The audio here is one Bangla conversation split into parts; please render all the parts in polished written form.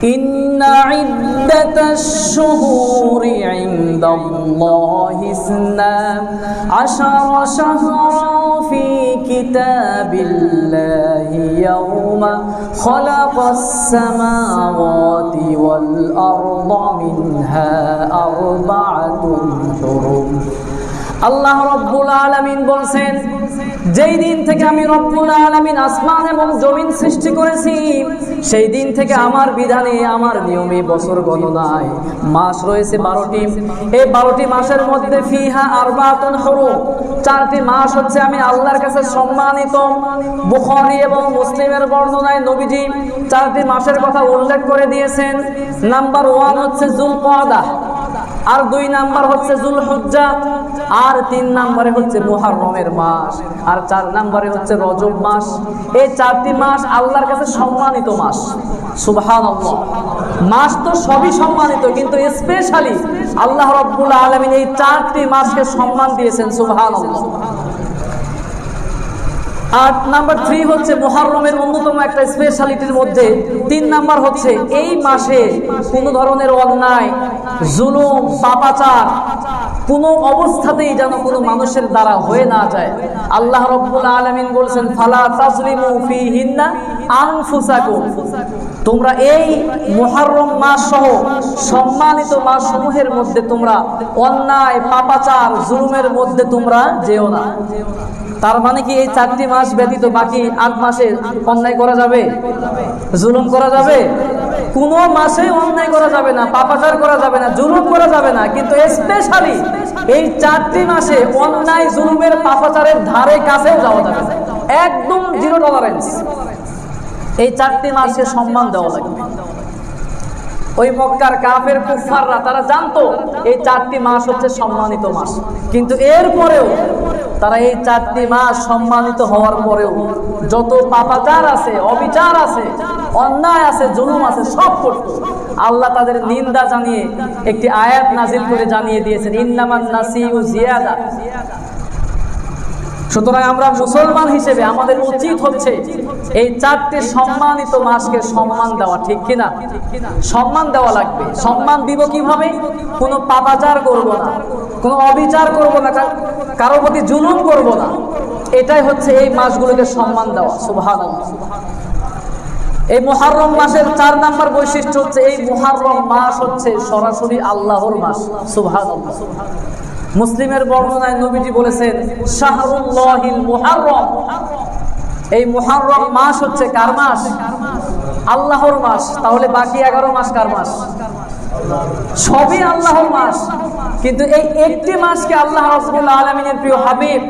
إن عدة الشهور عند الله 12 شهرا في كتاب الله يوم خلق السماوات والأرض منها 4 حرم আল্লাহ রব্বুল আলামিন বলছেন, যেই দিন থেকে আমি রব্বুল আলামিন আসমান এবং জমিন সৃষ্টি করেছি সেই দিন থেকে আমার বিধানে, আমার নিয়মে, বছর গণনায় মাস রয়েছে 12টি। এই 12টি মাসের মধ্যে ফিহা 4 হুরুম, 4টি মাস হচ্ছে আমি আল্লাহর কাছে সম্মানিত। বুখারী এবং মুসলিমের বর্ণনায় নবীজি 4টি মাসের কথা উল্লেখ করে দিয়েছেন। নাম্বার 1 হচ্ছে যুলকআদা, আর 2 নাম্বার হচ্ছে যুলহিজ্জা, আর 3 নম্বরে হচ্ছে মুহররমের মাস, আর 4 নম্বরে হচ্ছে রজব মাস। এই 4টি মাস আল্লাহর কাছে সম্মানিত মাস। সুবহানাল্লাহ, মাস তো সবই সম্মানিত, কিন্তু স্পেশালি আল্লাহ রাব্বুল আলামিন এই 4টি মাসকে সম্মান দিয়েছেন। সুবহানাল্লাহ। আর নাম্বার 3 হচ্ছে মুহররমের অন্যতম একটা স্পেশালিটির মধ্যে 3 নাম্বার হচ্ছে এই মাসে কোনো ধরনের অন্যায়, জুলুম, পাপাচার কোনো অবস্থাতেই যেন কোনো মানুষের দ্বারা হয়ে না যায়। আল্লাহ রাব্বুল আলামিন বলেছেন, ফালা তাজলিমু ফীহিন্না আনফুসাকুম, তোমরা এই মুহররম মাস সহ সম্মানিত মাসসমূহের মধ্যে তোমরা অন্যায়, পাপাচার, জুলুমের মধ্যে তোমরা যেও না। তার মানে কি এই 4টি মাস ব্যতীত বাকি 8 মাসে অন্যায় করা যাবে, জুলুম করা যাবে? কোনো মাসে অন্যায় করা যাবে না, পাপাচার করা যাবে না, জুলুম করা যাবে না। কিন্তু স্পেশালি এই 4টি মাসে অন্যায়, জুলুমের, পাপাচারের ধারে কাছেও যাওয়া যাবে না, একদম জিরো টলারেন্স। এই 4টি মাসকে সম্মান দেওয়া লাগবে। ওই মক্কার কাফের কুফাররা তারা জানতো এই 4টি মাস হচ্ছে সম্মানিত মাস, কিন্তু এরপরেও তারা এই 4টি মাস সম্মানিত হওয়ার পরেও যত পাপাচার আছে, অবিচার আছে, অন্যায় আছে, জুলুম আছে, সব করত। আল্লাহ তাদের নিন্দা জানিয়ে একটি আয়াত নাজিল করে জানিয়ে দিয়েছেন, ইন্নামান নাসিউ জিয়াদা। সুতরাং আমরা মুসলমান হিসেবে আমাদের উচিত হচ্ছে এই 4টি সম্মানিত মাসকে সম্মান দেওয়া, ঠিক কিনা? সম্মান দেওয়া লাগবে। সম্মান দিব কিভাবে? কোনো পাপাচার করব না, কোনো অবিচার করব না, কারো প্রতি জুলুম করব না। এটাই হচ্ছে এই মাসগুলোকে সম্মান দেওয়া। সুবহানাল্লাহ। এই মুহররম মাসের 4 নাম্বার বৈশিষ্ট্য হচ্ছে এই মুহররম মাস হচ্ছে সরাসরি আল্লাহর মাস। সুবহানাল্লাহ। মুসলিমের বর্ণনায় নবীজি বলেছেন, শাহরুল্লাহিল মুহররম, এই মুহররম মাস হচ্ছে কার মাস? আল্লাহর মাস। তাহলে বাকি 11 মাস কার মাস? সবই আল্লাহর মাস। কিন্তু এই একটি মাসকে আল্লাহ রাব্বুল আলামিনের প্রিয় হাবিব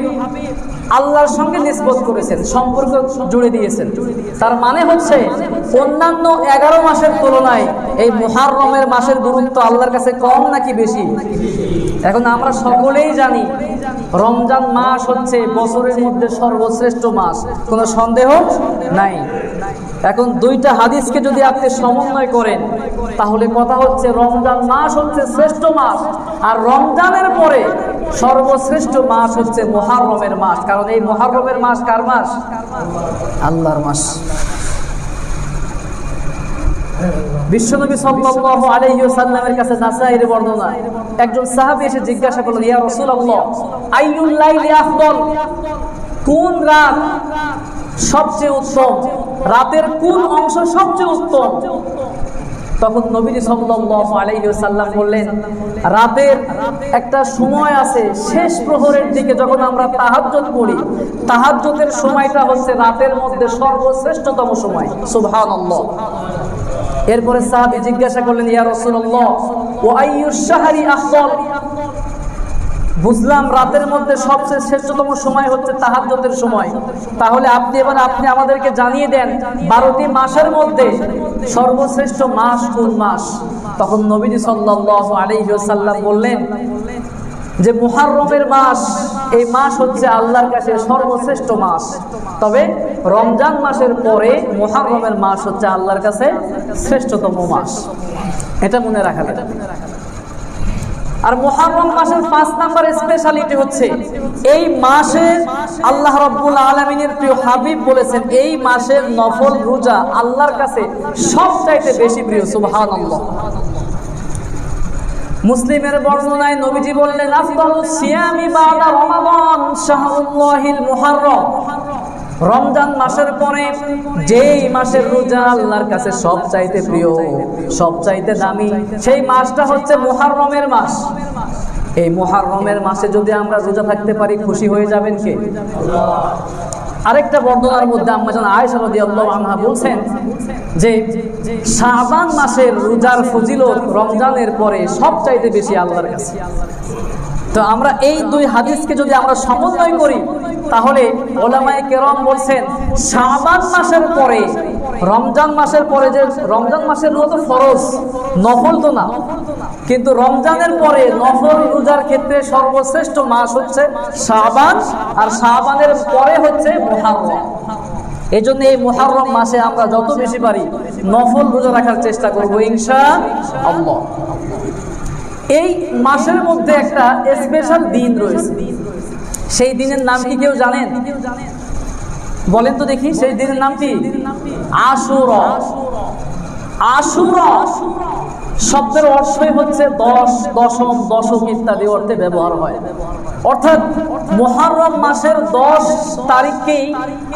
আল্লাহর সঙ্গে নিসবত করেছেন, সম্পর্ক জুড়ে দিয়েছেন। তার মানে হচ্ছে অন্যান্য 11 মাসের তুলনায় এই মুহররমের মাসের গুরুত্ব আল্লাহর কাছে কম নাকি বেশি? এখন আমরা সকলেই জানি রমজান মাস হচ্ছে বছরের মধ্যে সর্বশ্রেষ্ঠ মাস, কোনো সন্দেহ নাই। এখন 2টা হাদিসকে যদি আপনি সমন্বয় করেন তাহলে কথা হচ্ছে রমজান মাস হচ্ছে শ্রেষ্ঠ মাস, আর রমজানের পরে সর্বশ্রেষ্ঠ মাস হচ্ছে মুহররমের মাস। কারণ এই মুহররমের মাস কার মাস? আল্লাহর মাস। বিশ্বনবী সাল্লাল্লাহু আলাইহি ওয়াসাল্লামের কাছে নাসাঈর বর্ণনা, একজন সাহাবী এসে জিজ্ঞাসা করলেন, ইয়া রাসূলুল্লাহ, আইয়ুল লাইলি আফদল, কোন রাত সবচেয়ে উত্তম, রাতের কোন অংশ সবচেয়ে উত্তম? তখন নবীজি সাল্লাল্লাহু আলাইহি ওয়াসাল্লাম বললেন, রাতের একটা সময় আছে শেষ প্রহরের দিকে যখন আমরা তাহাজ্জুদ পড়ি, তাহাজ্জুদের সময়টা হচ্ছে রাতের মধ্যে সর্বশ্রেষ্ঠতম সময়। সুবহানাল্লাহ। এরপরে সাহাবী জিজ্ঞাসা করলেন, ইয়া রাসূলুল্লাহ, ওয়া আইয়ুশ শাহরি আফদল, বুঝলাম রাতের মধ্যে সবচেয়ে শ্রেষ্ঠতম সময় হচ্ছে তাহাজ্জুদের সময়, তাহলে আপনি আমাদেরকে জানিয়ে দেন 12টি মাসের মধ্যে সর্বশ্রেষ্ঠ মাস কোন মাস? তখন নবীজি সাল্লাল্লাহু আলাইহি ওয়াসাল্লাম বললেন যে মুহররমের মাস, এই মাস হচ্ছে আল্লাহর কাছে সর্বশ্রেষ্ঠ মাস। তবে রমজান মাসের পরে মুহররমের মাস হচ্ছে আল্লাহর কাছে শ্রেষ্ঠতম মাস। এটা মনে রাখা লাগবে। আর মুহররম মাসের 5 নাম্বার স্পেশালিটি হচ্ছে এই মাসে আল্লাহ রাব্বুল আলামিনের প্রিয় হাবিব বলেছেন এই মাসের নফল রোজা আল্লাহর কাছে সবচাইতে বেশি প্রিয়। সুবহানাল্লাহ। মুসলিমের বর্ণনায় নবীজি বললেন আফদালুস সিয়ামি বাদা রমাদান শাহরুল্লাহিল মুহররম। রমজান মাসের পরে যেই মাসের রোজা আল্লাহর কাছে সবচাইতে প্রিয়, সবচাইতে দামি, সেই মাসটা হচ্ছে মুহররমের মাস। এই মুহররমের মাসে যদি আমরা রোজা থাকতে পারি খুশি হয়ে যাবেন কে? আল্লাহ। আরেকটা বর্ণনার মধ্যে আম্মা জান আয়েশা রাদিয়াল্লাহু আনহা বলছেন যে শাবান মাসের রোজার ফজিলত রমজানের পরে সবচাইতে বেশি আল্লাহর কাছে। তো আমরা এই দুই হাদিসকে যদি আমরা সমন্বয় করি তাহলে ওলামায়ে কেরাম বলছেন শাবান মাসের পরে রমজান মাসের পরে, যে রমজান মাসের রোজা তো ফরজ, নফল তো না, কিন্তু রমজানের পরে নফল রোজার ক্ষেত্রে সর্বশ্রেষ্ঠ মাস হচ্ছে শাবান, আর শাবানের পরে হচ্ছে মুহররম। এই জন্য এই মুহররম মাসে আমরা যত বেশি পারি নফল রোজা রাখার চেষ্টা করবো ইনশাআল্লাহ। এই মাসের মধ্যে একটা স্পেশাল দিন রয়েছে, সেই দিনের নাম কি কেউ জানেন? বলেন তো দেখি, সেই দিনের নাম কি? আশুরা। আশুরা শব্দের অর্থই হচ্ছে 10, দশম, দশক ইত্যাদি অর্থে ব্যবহার হয়। অর্থাৎ মুহররম মাসের 10 তারিখকেই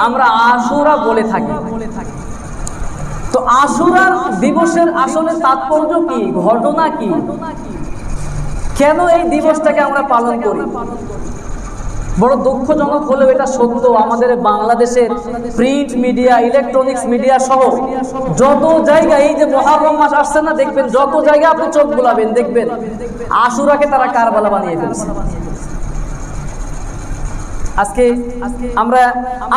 আমরা আশুরা বলে থাকি। তো আশুরা দিবসের আসলে তাৎপর্য কি, ঘটনা কি, কেন এই দিবসটাকে আমরা পালন করি? বড় দুঃখজনক হলেও এটা সত্য, আমাদের বাংলাদেশের প্রিন্ট মিডিয়া, ইলেকট্রনিক্স মিডিয়া সহ যত জায়গায় এই যে মুহররম মাস আসছে না, দেখবেন যত জায়গায় আপনি চোখ বুলাবেন দেখবেন আশুরাকে তারা কারবালা বানিয়ে ফেলছে। আজকে আমরা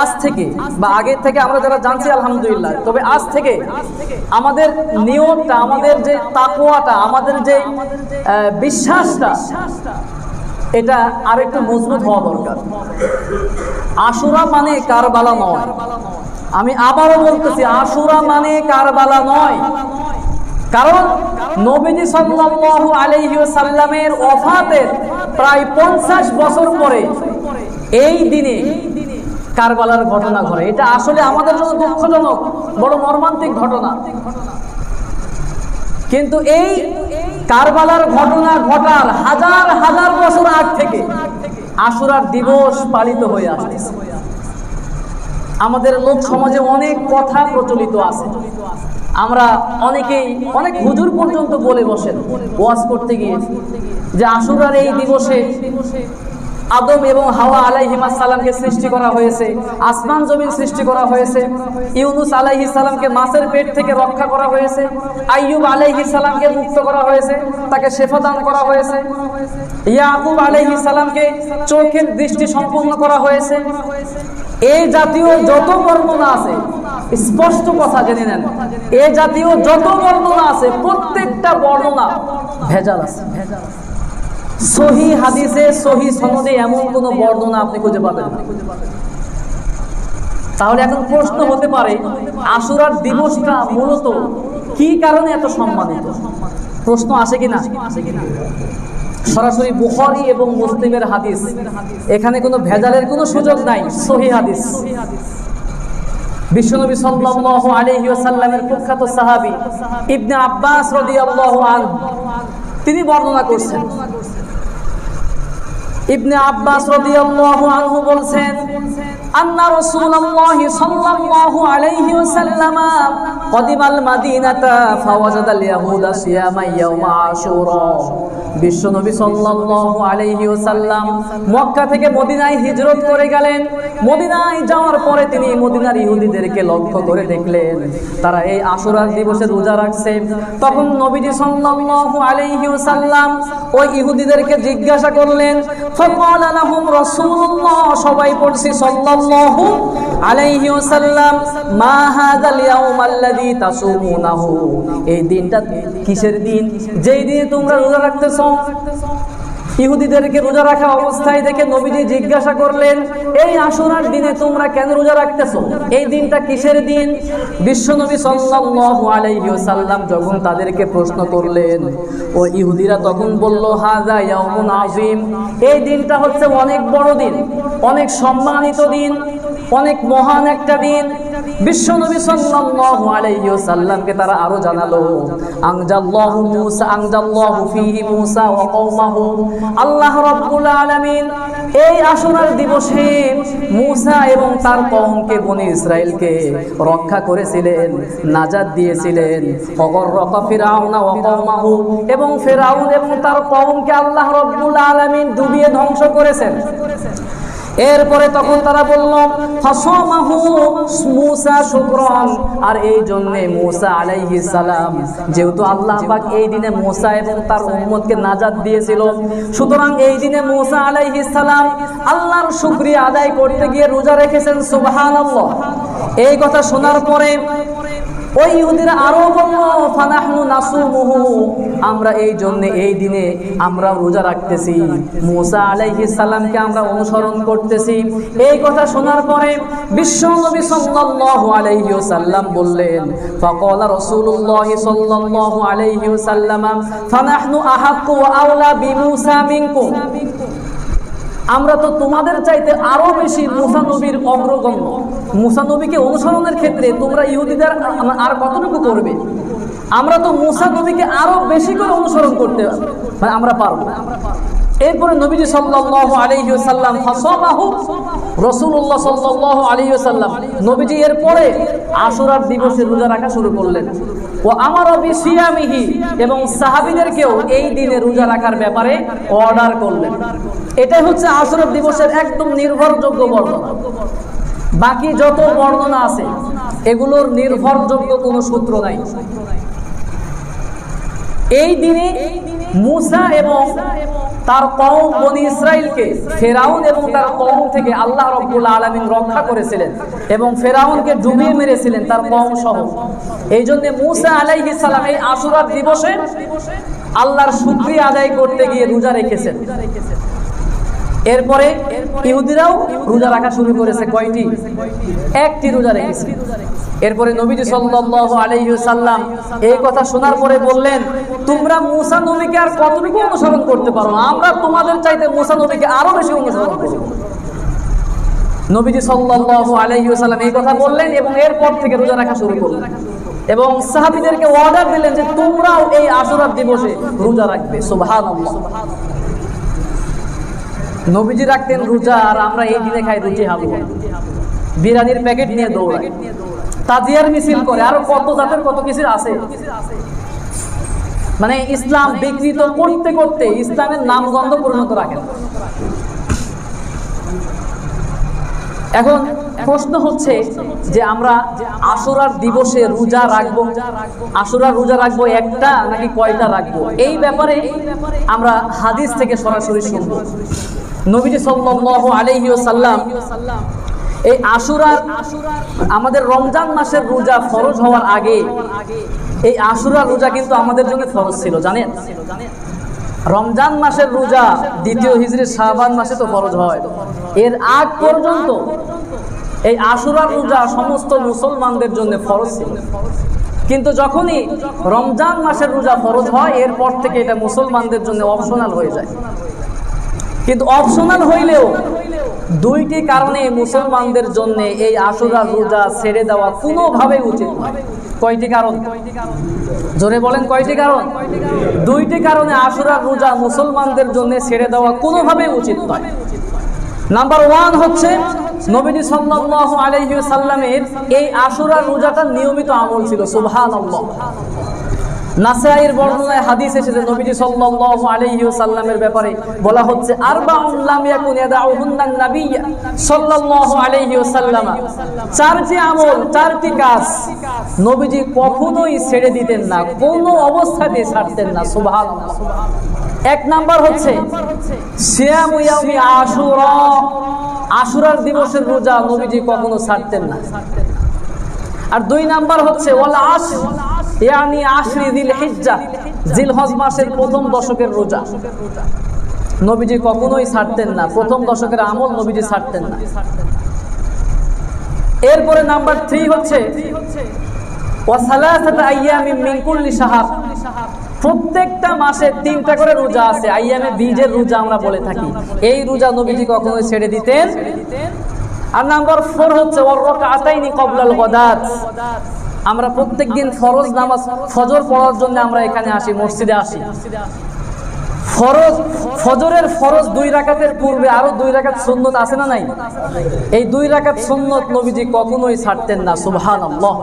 আজ থেকে বা আগে থেকে আমরা যারা জানছি আলহামদুলিল্লাহ, তবে আজ থেকে আমাদের নিয়তটা, আমাদের যে তাকওয়াটা, আমাদের যে বিশ্বাসটা, এটা আরেকটু মজবুত হওয়া দরকার। আশুরা মানে কারবালা নয়, আমি আবারও বলতেছি আশুরা মানে কারবালা নয়। কারণ নবীজি সাল্লাল্লাহু আলাইহি ওয়াসাল্লামের ওফাতের প্রায় 50 বছর পরে এই দিনে কারবালার ঘটনা ঘটে। এটা আসলে আমাদের জন্য দুঃখজনক, বড় মর্মান্তিক ঘটনা। কিন্তু এই কারবালার ঘটনা ঘটার হাজার হাজার বছর আগ থেকে আশুরার দিবস পালিত হয়ে আসছে। আমাদের লোক সমাজে অনেক কথা প্রচলিত আছে, আমরা অনেকেই অনেক হুজুর পর্যন্ত বলে বসেন ওয়াজ করতে গিয়ে যে আশুরার এই দিবসে আদম এবং হাওয়া আলাইহিস সালামকে সৃষ্টি করা হয়েছে, আসমান জমিন সৃষ্টি করা হয়েছে, ইউনুস আলাইহিস সালামকে মাছের পেট থেকে রক্ষা করা হয়েছে, আইয়ুব আলাইহিস সালামকে মুক্ত করা হয়েছে, তাকে শেফা দান করা হয়েছে, ইয়াকুব আলাইহিস সালামকে চোখের দৃষ্টি সম্পূর্ণ করা হয়েছে। এই জাতীয় যত বর্ণনা আছে, স্পষ্ট কথা জেনে নেন, এই জাতীয় যত বর্ণনা আছে প্রত্যেকটা বর্ণনা ভেজাল আছে। সহি হাদিসে, সহি সনদে এমন কোন বর্ণনা আপনি খুঁজে পাবেন না। তাহলে এখন প্রশ্ন হতে পারে আশুরার দিবসটা মূলত কি কারণে এত সম্মানিত? প্রশ্ন আসে কিনা? সরাসরি বুখারী এবং মুসলিমের হাদিস, এখানে কোনো ভেজালের কোনো সুযোগ নাই, সহি হাদিস। বিশ্বনবী সাল্লাল্লাহু আলাইহি ওয়াসাল্লামের প্রখ্যাত সাহাবী ইবনে আব্বাস রাদিয়াল্লাহু আনহু তিনি বর্ণনা করছেন। ইবনে আব্বাস রাদিয়াল্লাহু আনহু বলছেন আন্না রাসূলুল্লাহ সাল্লাল্লাহু আলাইহি ওয়াসাল্লাম কদিমাল মাদিনাতা ফাওয়াজাদাল ইয়াহুদা সিয়ামা ইয়াউমা আশুরা। বিশ্বনবী সাল্লাল্লাহু আলাইহি ওয়াসাল্লাম মক্কা থেকে মদিনায় হিজরত করে গেলেন। মদিনায় যাওয়ার পরে তিনি মদিনার ইহুদিদেরকে লক্ষ্য করে দেখলেন তারা এই আশুরার দিবসে রোজা রাখছে। তখন নবীজি সাল্লাল্লাহু আলাইহি ওয়াসাল্লাম ওই ইহুদিদেরকে জিজ্ঞাসা করলেন, ফাকালা লাহুম রাসূলুল্লাহ, সবাই পড়ছি সাল্লাল্লাহু আলাইহি ওয়াসাল্লাম, মা হাযাল ইয়াউম আল্লাযী তাসুমুনাহু, এই দিনটা কিসের দিন যেই দিনে তোমরা রোজা রাখতেছো? ইহুদিদেরকে রোজা রাখা অবস্থায় দেখে নবীজি জিজ্ঞাসা করলেন, এই আশুরার দিনে তোমরা কেন রোজা রাখতেছো? এই দিনটা কিসের দিন? বিশ্বনবী সাল্লাল্লাহু আলাইহি ওয়াসাল্লাম যখন তাদেরকে প্রশ্ন করলেন, ও ইহুদিরা তখন বলল, হাযা ইয়াউমুন আযীম, এই দিনটা হচ্ছে অনেক বড় দিন, অনেক সম্মানিত দিন, অনেক মহান একটা দিন। বিশ্বনবী সাল্লাল্লাহু আলাইহি ওয়াসাল্লামকে তারা আরো জানালো, আনজাল্লাহু ফীহি মূসা ওয়া কওমাহু, আল্লাহ রাব্বুল আলামিন এই আশুরার দিবসে মূসা এবং তার কওমকে, বনি ইসরাইলকে রক্ষা করেছিলেন, নাজাত দিয়েছিলেন। অগররাকা ফিরআউনা ওয়া কওমাহু, এবং ফিরআউন এবং তার কওমকে আল্লাহ রাব্বুল আলামিন ডুবিয়ে ধ্বংস করেছেন। এরপরে তখন তারা বলল, ফাসামাহু মূসা শুকরান, আর এই জন্য মূসা আলাইহিস সালাম, যেহেতু আল্লাহ পাক এই দিনে মূসা এবং তার উম্মতকে নাজাত দিয়েছিল, সুতরাং এই দিনে মূসা আলাইহিস সালাম আল্লাহর শুকরিয়া আদায় করতে গিয়ে রোজা রেখেছেন। সুবহানাল্লাহ। এই কথা শোনার পরে ওই ইহুদিরা আরো বলল, ফানাহনু নাসুমুহু, আমরা এই জন্য এই দিনে আমরা রোজা রাখতেছি, মূসা আলাইহিস সালামকে আমরা অনুসরণ করতেছি। এই কথা শোনার পরে বিশ্বনবী সাল্লাল্লাহু আলাইহি ওয়াসাল্লাম বললেন, ফাকালা রাসূলুল্লাহ সাল্লাল্লাহু আলাইহি ওয়াসাল্লাম, ফানাহনু আহাক্কু ওয়া আওলা বিমূসা মিনকুম, আমরা তো তোমাদের চাইতে আরো বেশি মূসা নবীর অগ্রগণ্য। মূসা নবীকে অনুসরণের ক্ষেত্রে তোমরা ইহুদিদের আর কতটুকু করবে? আমরা তো মূসা নবীকে আরো বেশি করে অনুসরণ করতে আমরা পারবো। এরপরে নবীজি সাল্লাল্লাহু আলাইহি ওয়াসাল্লাম ফাসামাহু, রাসূলুল্লাহ সাল্লাল্লাহু আলাইহি ওয়াসাল্লাম নবীজি এরপরে আশুরার দিবসে রোজা রাখা শুরু করলেন। ও আমারা বিসিয়ামিহি, এবং সাহাবীদেরকেও এই দিনে রোজা রাখার ব্যাপারে অর্ডার করলেন। এটাই হচ্ছে আশুরার দিবসের একদম নির্ভরযোগ্য বর্ণনা। বাকি যত বর্ণনা আছে এগুলোর নির্ভরযোগ্য কোনো সূত্র নাই। এই দিনে মূসা এবং তার কওম বনি ইসরাইলকে ফিরআউন এবং তার কওম থেকে আল্লাহ রাব্বুল আলামিন রক্ষা করেছিলেন এবং ফিরআউনকে ডুবিয়ে মেরেছিলেন তার কওম সহ। এই জন্য মূসা আলাইহিস সালাম এই আশুরার দিবসে আল্লাহর শুকরিয়া আদায় করতে গিয়ে রোজা রেখেছেন। এরপরে ইহুদিরাও রোজা রাখা শুরু করেছে। কয়টি? একটি রোজা রেখেছে। এরপরে নবীজি সাল্লাল্লাহু আলাইহি ওয়াসাল্লাম এই কথা শোনার পরে বললেন, তোমরা মূসা নবীকে আর কতটুকু অনুসরণ করতে পারো? আমরা তোমাদের চাইতে মূসা নবীকে আরো বেশি অনুসরণ করব। নবীজি সাল্লাল্লাহু আলাইহি ওয়াসাল্লাম এই কথা বললেন এবং এরপর থেকে রোজা রাখা শুরু করলেন এবং সাহাবীদেরকে অর্ডার দিলেন যে তোমরাও এই আশুরার দিবসে রোজা রাখবে। সুবহানাল্লাহ। নবীজি রাখতেন রোজা, আর আমরা এই দিনে খাই রুটি, হালুয়া, বিরিয়ানির প্যাকেট নিয়ে দৌড়াই, তাজিয়ার মিছিল করে, আরো কত জাতের কত কিছু আছে। মানে ইসলাম বিকৃত করতে করতে ইসলামের নামগন্ধ পরিণত রাখেন। এখন প্রশ্ন হচ্ছে যে আমরা আশুরার দিবসে রোজা রাখবো, আশুরার রোজা রাখবো একটা নাকি কয়টা রাখবো? এই ব্যাপারে আমরা হাদিস থেকে সরাসরি শুনবো। নবীজি সাল্লাল্লাহু আলাইহি ওয়াসাল্লাম এই আশুরার, আমাদের রমজান মাসের রোজা ফরজ হওয়ার আগে এই আশুরার রোজা কিন্তু আমাদের জন্য ফরজ ছিল, জানেন? রমজান মাসের রোজা দ্বিতীয় হিজরির শাবান মাসে তো ফরজ হয়। এর আগ পর্যন্ত এই আশুরার রোজা সমস্ত মুসলমানদের জন্য ফরজ ছিল, কিন্তু যখনই রমজান মাসের রোজা ফরজ হয় এরপর থেকে এটা মুসলমানদের জন্য অপশনাল হয়ে যায়। কিন্তু অপশনাল হইলেও দুইটি কারণে মুসলমানদের জন্য এই আশুরার রোজা ছেড়ে দেওয়া কোনোভাবেই উচিত নয়। কয়টি কারণ? জোরে বলেন, কয়টি কারণ? দুইটি কারণে আশুরার রোজা মুসলমানদের জন্য ছেড়ে দেওয়া কোনোভাবেই উচিত নয়। নাম্বার 1 হচ্ছে নবীজি সাল্লাল্লাহু আলাইহি ওয়াসাল্লামের এই আশুরার রোজাটা নিয়মিত আমল ছিল। সুবহানাল্লাহ। নাসাঈর বর্ণনায় হাদিস এসেছে নবীজি সাল্লাল্লাহু আলাইহি ওয়াসাল্লামের ব্যাপারে বলা হচ্ছে, আরবাউন লাম ইয়াকুন ইয়াদাউহুন্নান নবী সাল্লাল্লাহু আলাইহি ওয়াসাল্লাম, চারটি আমল, চারটি কাজ নবীজি কখনোই ছেড়ে দিতেন না, কোনো অবস্থাতেই ছাড়তেন না। সুবহানাল্লাহ। 1 নাম্বার হচ্ছে সিয়ামু ইয়াউমি আশুরা, আশুরার দিবসের রোজা নবীজি কখনো ছাড়তেন না। আর 2 নাম্বার হচ্ছে ওয়াল আশর, ইয়ানি আশরি যিল হিজ্জাহ, জিলহজ মাসের প্রথম দশকের রোজা। নবীজি কখনোই ছাড়তেন না, প্রথম দশকের আমল নবীজি ছাড়তেন না। এরপরে নাম্বার 3 হচ্ছে ওয়াসালাসাতা আইয়ামিন মিন কুল্লি শাহর, প্রত্যেকটা মাসে 3টা করে রোজা আছে, আইয়ামে বীজের রোজা আমরা বলে থাকি। এই রোজা নবীজি কখনোই ছেড়ে দিতেন। আর নাম্বার 4 হচ্ছে ওয়াররাকাতাইনি ক্বাবলাল গাদাত, আমরা প্রত্যেকদিন ফরজ নামাজ ফজর পড়ার জন্য আমরা এখানে আসি, মসজিদে আসি। ফজরের ফরজ 2 রাকাতের পূর্বে আরো 2 রাকাত সুন্নত আছে না নাই? এই 2 রাকাত সুন্নত নবীজি কখনোই ছাড়তেন না, সুবহানাল্লাহ।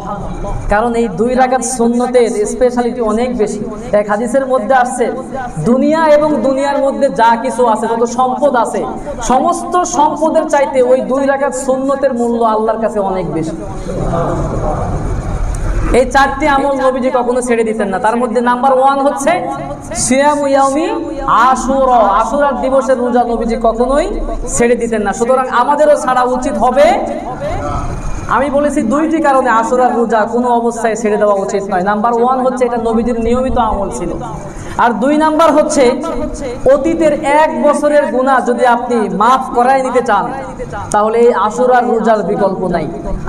কারণ এই 2 রাকাত সুন্নতের স্পেশালিটি অনেক বেশি। এক হাদিসের মধ্যে আসছে, দুনিয়া এবং দুনিয়ার মধ্যে যা কিছু আছে, যত সম্পদ আছে, সমস্ত সম্পদের চাইতে ওই 2 রাকাত সুন্নতের মূল্য আল্লাহর কাছে অনেক বেশি। এই 4টি আমল নবীজি কখনো ছেড়ে দিতেন না। তার মধ্যে নাম্বার 1 হচ্ছে সিয়ামু ইয়াউমি আশুরা, আশুরার দিবসের রোজা নবীজি কখনোই ছেড়ে দিতেন না। সুতরাং আমাদেরও ছাড়া উচিত হবে। আমি বলেছি 2টি কারণে আশুরার রোজা কোনো অবস্থায় ছেড়ে দেওয়া উচিত নয়। নাম্বার 1 হচ্ছে এটা নবীজির নিয়মিত আমল ছিল। আর 2 নাম্বার হচ্ছে অতীতের 1 বছরের গুনাহ যদি আপনি মাফ করায় নিতে চান, তাহলে এই আশুরার রোজার বিকল্প নাই।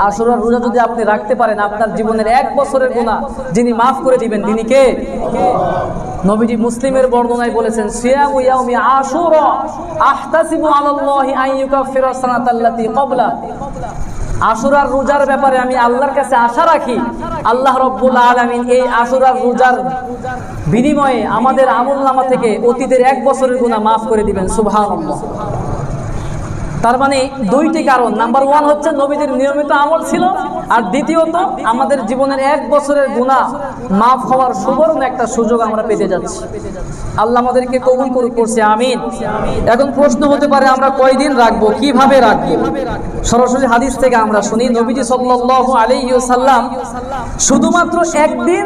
আশুরার রোজা যদি আপনি রাখতে পারেন, আপনার জীবনের 1 বছরের গুনাহ যিনি মাফ করে দিবেন, তিনি কে? নবীজি মুসলিমের বর্ণনায় বলেছেন, সিয়ামু ইয়াউমি আশুরা আহতাসিবু আলাল্লাহি আন ইউকাফিরা সানাতাল্লাতী ক্বাবলা, আশুরার রোজার ব্যাপারে আমি আল্লাহর কাছে আশা রাখি, আল্লাহ রাব্বুল আলামিন এই আশুরার রোজার বিনিময়ে আমাদের আমলনামা থেকে অতীতের 1 বছরের গুনাহ মাফ করে দিবেন, সুবহানাল্লাহ। তার মানে 2টি কারণ, নাম্বার 1 হচ্ছে নবীদের নিয়মিত আমল ছিল, আর দ্বিতীয়ত আমাদের জীবনের 1 বছরের গুনাহ মাফ হওয়ার সুবর্ণ একটা সুযোগ আমরা পেতে যাচ্ছি। আল্লাহ আমাদেরকে কবুল করছে, আমিন। এখন প্রশ্ন হতে পারে আমরা কয়দিন রাখবো, কিভাবে রাখবো? সরাসরি হাদিস থেকে আমরা শুনি, নবীজি সাল্লাল্লাহু আলাইহি ওয়াসাল্লাম শুধুমাত্র 1 দিন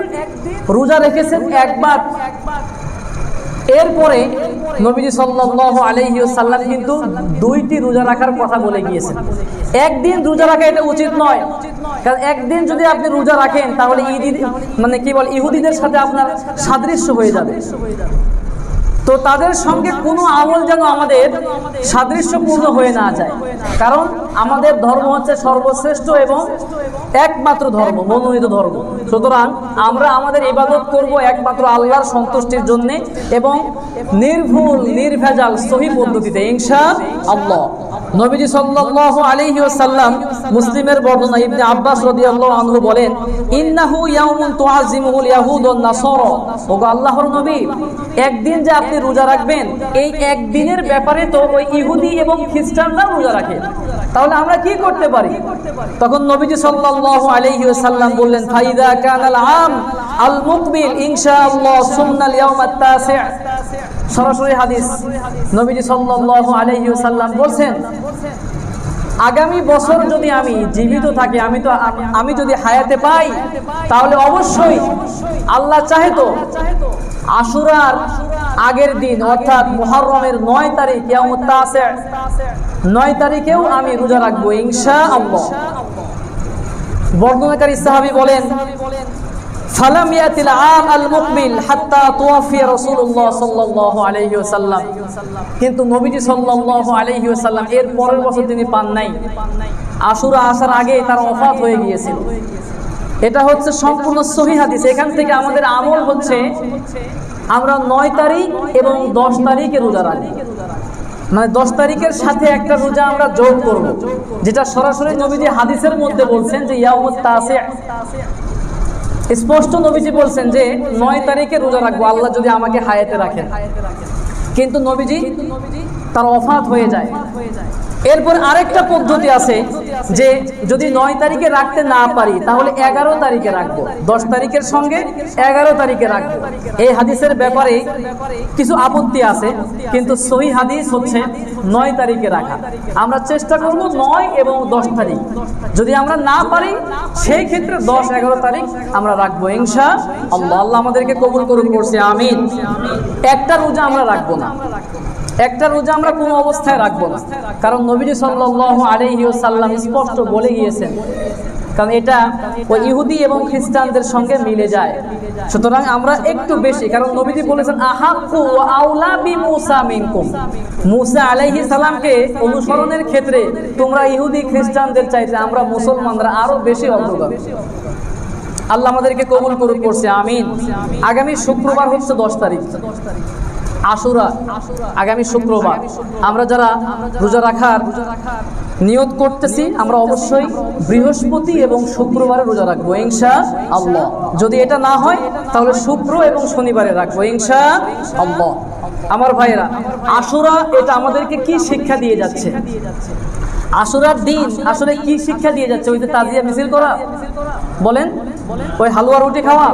রোজা রেখেছেন, একবার। এরপরে নবীজি সাল্লাল্লাহু আলাইহি ওয়াসাল্লাম কিন্তু 2টি রোজা রাখার কথা বলে গিয়েছেন। 1 দিন রোজা রাখা এটা উচিত নয়, কারণ 1 দিন যদি আপনি রোজা রাখেন তাহলে ইহুদিদের সাথে আপনার সাদৃশ্য হয়ে যাবে। তো তাদের সঙ্গে কোনো আমল যেন আমাদের সাদৃশ্যপূর্ণ হয়ে না যায়, কারণ আমাদের ধর্ম হচ্ছে সর্বশ্রেষ্ঠ এবং একমাত্র ধর্ম, মনোনীত ধর্ম। সুতরাং আমরা আমাদের ইবাদত করব একমাত্র আল্লাহর সন্তুষ্টির জন্য এবং নির্ভুল নির্ভেজাল সহিহ পদ্ধতিতে, ইনশাআল্লাহ। নবীজি সাল্লাল্লাহু আলাইহি ওয়াসাল্লাম, মুসলিমের বর্ণনা, ইবনে আব্বাস রাদিয়াল্লাহু আনহু বলেন, ইন্নাহু ইয়াউমুন তুআযিমুহুল ইয়াহুদ ওয়ান নাসারা, ওগো আল্লাহর নবী, একদিন যে আপনি রোজা রাখবেন, এই একদিনের ব্যাপারে তো ওই ইহুদি এবং খ্রিস্টানরা রোজা রাখে, তাহলে আমরা কি করতে পারি? তখন নবীজি সাল্লাল্লাহু আলাইহি ওয়াসাল্লাম বললেন, ফাইদা কানাল আম আল মুকবিল ইনশাআল্লাহ সুন্নাল ইয়াউমাত তাসি'। সরাসরি হাদিস, নবীজি সাল্লাল্লাহু আলাইহি ওয়াসাল্লাম বলেন, আগামী বছর যদি আমি জীবিত থাকি, আমি যদি হায়াতে পাই, তাহলে অবশ্যই আল্লাহ চাহে তো আশুরার আগের দিন অর্থাৎ মুহররমের 9 তারিখ, ইয়াউমুত তাসি', 9 তারিখেও আমি রোজা রাখবো, ইনশাআল্লাহ। বর্ণনাকারী সাহাবী বলেন, ফালাম ইয়াতিল আম আল মুকবিল হাত্তা তুওয়াফিয়া রাসূলুল্লাহ সাল্লাল্লাহু আলাইহি ওয়াসাল্লাম, কিন্তু নবীজি সাল্লাল্লাহু আলাইহি ওয়াসাল্লাম এর পরের বছর তিনি পান নাই। আশুরা আসার আগে তার ওফাত হয়ে গিয়েছিল। এটা হচ্ছে সম্পূর্ণ সহিহ হাদিস। এখান থেকে আমাদের আমল হচ্ছে আমরা 9 তারিখ এবং 10 তারিখে রোজা রাখবো, মানে 10 তারিখের সাথে একটা রোজা আমরা যোগ করব, যেটা সরাসরি নবীজি হাদিসের মধ্যে বলছেন যে ইয়াউমুত তাসি'। স্পষ্ট নবীজি বলছেন যে 9 তারিখে রোজা রাখবো আল্লাহ যদি আমাকে হায়াতে রাখেন, কিন্তু নবীজি তার ওফাত হয়ে যায়। এরপর আরেকটা পদ্ধতি আছে যে যদি 9 তারিখে রাখতে না পারি তাহলে 11 তারিখে রাখবো, 10 তারিখের সঙ্গে 11 তারিখে রাখবো। এই হাদিসের ব্যাপারে কিছু আপত্তি আছে, কিন্তু সহিহ হাদিস হচ্ছে 9 তারিখে রাখা। আমরা চেষ্টা করব 9 এবং 10 তারিখ, যদি আমরা না পারি সেই ক্ষেত্রে 10, 11 তারিখ আমরা রাখবো, ইনশাআল্লাহ। আল্লাহ আমাদেরকে কবুল করুন, করছে আমিন। একটা রোজা আমরা রাখবো না, একটা রোজা আমরা কোনো অবস্থায় রাখবো না, কারণ নবীজি সাল্লাল্লাহু আলাইহি ওয়াসাল্লাম স্পষ্ট বলে গিয়েছেন, কারণ এটা ওই ইহুদি এবং খ্রিস্টানদের সঙ্গে মিলে যায়। সুতরাং আমরা একটু বেশি, কারণ নবীজি বলেছেন আহাক্কু ওয়া আউলা বি মুসা মিনকুম, মুসা আলাইহিস সালামকে অনুসরণের ক্ষেত্রে তোমরা ইহুদি খ্রিস্টানদের চাইতে আমরা মুসলমানরা আরো বেশি অগ্রগামী। আল্লাহ আমাদেরকে কবুল করুক, করছে আমিন। আগামী শুক্রবার হচ্ছে 10 তারিখ আশুরা, আগামী শুক্রবার। আমরা যারা রোজা রাখার নিয়ত করতেছি আমরা অবশ্যই বৃহস্পতি এবং শুক্রবারে রোজা রাখবো ইনশাআল্লাহ। যদি এটা না হয় তাহলে শুক্র এবং শনিবারে রাখবো ইনশাআল্লাহ। আমার ভাইয়েরা, আশুরা এটা আমাদেরকে কি শিক্ষা দিয়ে যাচ্ছে? আশুরার দিন আসলে কি শিক্ষা দিয়ে যাচ্ছে? ওই যে তাজিয়া মিছিল করা, বলেন ওই হালুয়া রুটি খাওয়া?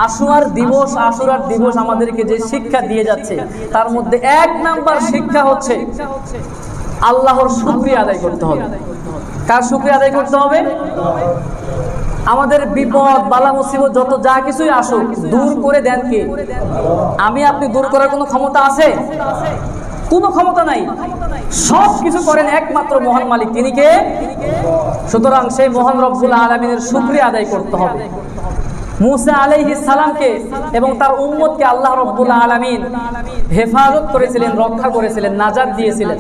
আশুরার দিবস আমাদেরকে যে শিক্ষা দিয়ে যাচ্ছে তার মধ্যে 1 নাম্বার শিক্ষা হচ্ছে আল্লাহর শুকরিয়া আদায় করতে হবে। কার শুকরিয়া আদায় করতে হবে? আমাদের বিপদ বালা মুসিবত যত যা কিছুই আসুক দূর করে দেন কে? আমি আপনি দূর করার কোনো ক্ষমতা আছে? কোনো ক্ষমতা নাই। সব কিছু করেন একমাত্র মহান মালিক, তিনি কে? সুতরাং সেই মহান রব্বুল আলামিনের শুকরিয়া আদায় করতে হবে। মুসা আলাইহিস সালামকে এবং তার উম্মতকে আল্লাহ রব্বুল আলামিন হেফাজত করেছিলেন, রক্ষা করেছিলেন, নাজাত দিয়েছিলেন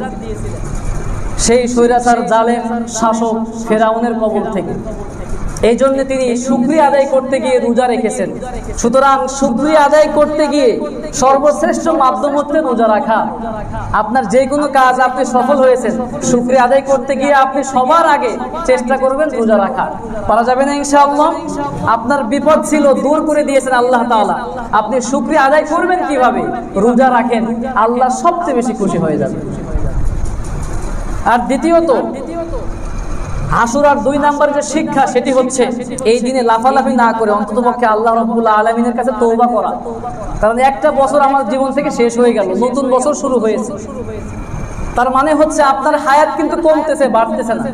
সেই স্বৈরাচার জালেম শাসক ফেরাউনের কবল থেকে। এই জন্য তিনি শুকরিয়া আদায় করতে গিয়ে রোজা রেখেছেন। সুতরাং শুকরিয়া আদায় করতে গিয়ে সর্বশ্রেষ্ঠ মাধ্যম হচ্ছে রোজা রাখা। আপনার যে কোনো কাজ আপনি সফল হয়েছেন, শুকরিয়া আদায় করতে গিয়ে আপনি সবার আগে চেষ্টা করবেন রোজা রাখা। পারা যাবে না ইনশাআল্লাহ? আপনার বিপদ ছিল, দূর করে দিয়েছেন আল্লাহ তাআলা, আপনি শুকরিয়া আদায় করবেন কিভাবে? রোজা রাখেন, আল্লাহ সবচেয়ে বেশি খুশি হয়ে যাবে। আর দ্বিতীয়ত আশুরার 2 নাম্বার যে শিক্ষা সেটি হচ্ছে এই দিনে লাফালাফি না করে অন্ততপক্ষে আল্লাহ রাব্বুল আলামিনের কাছে তওবা করা। কারণ একটা বছর আমার জীবন থেকে শেষ হয়ে গেল, নতুন বছর শুরু হয়েছে। তার মানে হচ্ছে আপনার হায়াত কিন্তু কমতেছে, বাড়তেছে না।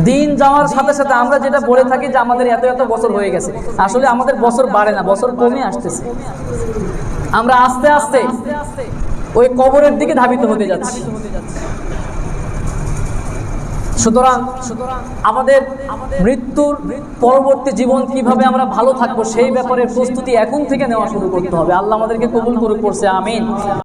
দিন যাওয়ার সাথে সাথে আমরা যেটা বলে থাকি যে আমাদের এত এত বছর হয়ে গেছে, আসলে আমাদের বছর বাড়ে না, বছর কমে আসতেছে। আমরা আস্তে আস্তে ওই কবরের দিকে ধাবিত হতে যাচ্ছি। সুতরাং আমাদের মৃত্যুর পরবর্তী জীবন কিভাবে আমরা ভালো থাকবো সেই ব্যাপারে প্রস্তুতি এখন থেকে নেওয়া শুরু করতে হবে। আল্লাহ আমাদেরকে কবুল করুক, করছে আমিন।